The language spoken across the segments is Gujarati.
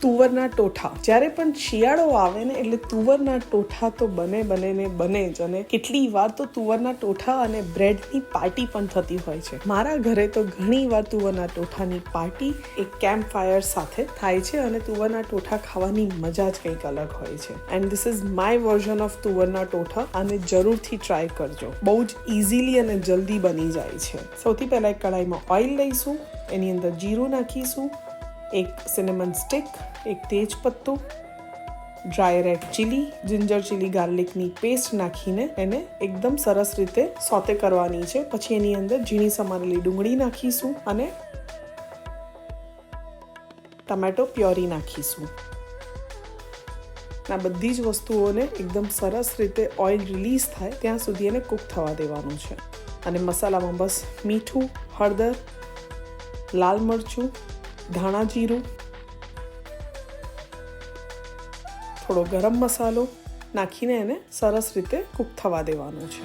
તુવરના ટોઠા. જ્યારે પણ શિયાળો આવે ને એટલે તુવરના ટોઠા તો બને જ. અને કેટલી વાર તો તુવરના ટોઠા અને બ્રેડની પાર્ટી પણ થતી હોય છે. મારા ઘરે તો ઘણી વાર તુવરના ટોઠાની પાર્ટી એક કેમ્પ ફાયર સાથે થાય છે અને તુવરના ટોઠા ખાવાની મજા જ કંઈક અલગ હોય છે. And this is my version of તુવરના ટોઠા અને જરૂરથી ટ્રાય કરજો. બહુ જ ઇઝીલી અને જલ્દી બની જાય છે. સૌથી પહેલા એક કઢાઈમાં ઓઇલ લઈશું, એની અંદર જીરું નાખીશું, એક સિનેમન સ્ટિક, એક તેજ પત્તું, dry red chilli, ginger chilli ગાર્લિકની પેસ્ટ નાખીને એને એકદમ સરસ રીતે સોતે કરવાની છે. પછી એની અંદર ઝીણી સમારેલી ડુંગળી નાખીશું અને ટમેટો પ્યોરી નાખીશું. આ બધી જ વસ્તુઓને એકદમ સરસ રીતે ઓઇલ રિલીઝ થાય ત્યાં સુધી એને કૂક થવા દેવાનું છે. અને મસાલામાં બસ મીઠું, હળદર, લાલ મરચું, ધાણા જીરું, થોડો ગરમ મસાલો નાખીને એને સરસ રીતે કૂક થવા દેવાનું છે.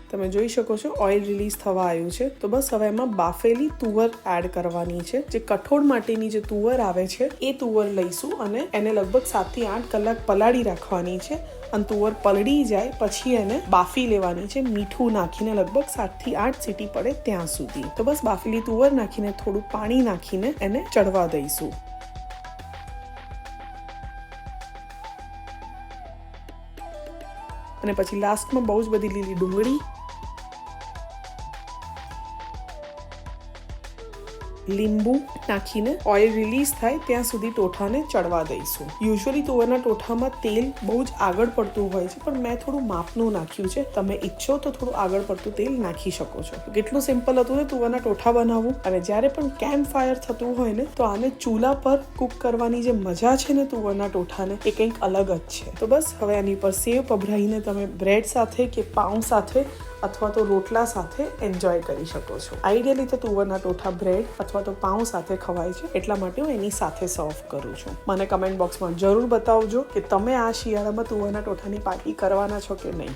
તમે જોઈ શકો છો ઓઇલ રિલીઝ થવા આવ્યું છે. તો બસ હવે એમાં બાફેલી તુવર એડ કરવાની છે. જે કઠોળ માટેની જે તુવર આવે છે એ તુવર લઈશું અને એને લગભગ 7 થી 8 કલાક પલાળી રાખવાની છે. અને તુવર પલળી જાય પછી એને બાફી લેવાની છે, મીઠું નાખીને લગભગ 7 થી 8 સીટી પડે ત્યાં સુધી. તો બસ બાફેલી તુવર નાખીને થોડું પાણી નાખીને એને ચડવા દઈશું. અને પછી લાસ્ટમાં બહુ જ બધી લીલી ડુંગળી, લીંબુ નાખીને ઓઇલ રિલીઝ થાય ત્યાં સુધી ટોઠાને ચડવા દઈશું. યુઝ્યુઅલી તુવરના ટોઠામાં તેલ બહુ જ આગળ પડતું હોય છે, પણ મેં થોડું માપનું નાખ્યું છે. તમે ઈચ્છો તો થોડું આગળ પડતું તેલ નાખી શકો છો. કેટલું સિમ્પલ હતું ને તુવરના ટોઠા બનાવવું. અને જ્યારે પણ કેમ્પ ફાયર થતું હોય ને તો આને ચૂલા પર કુક કરવાની જે મજા છે ને તુવરના ટોઠાને એ કંઈક અલગ જ છે. તો બસ હવે આની પર સેવ પભરાઈને તમે બ્રેડ સાથે કે પાઉં સાથે અથવા તો રોટલા સાથે એન્જોય કરી શકો છો. આઈડિયલી તો તુવરના ટોઠા બ્રેડ અથવા તો પાઉં સાથે ખવાય છે, એટલા માટે હું એની સાથે સર્વ કરું છું. મને કમેન્ટ બોક્સમાં જરૂર બતાવજો કે તમે આ શિયાળામાં તુવરના ટોઠાની પાર્ટી કરવાના છો કે નહીં.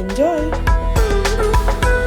એન્જોય.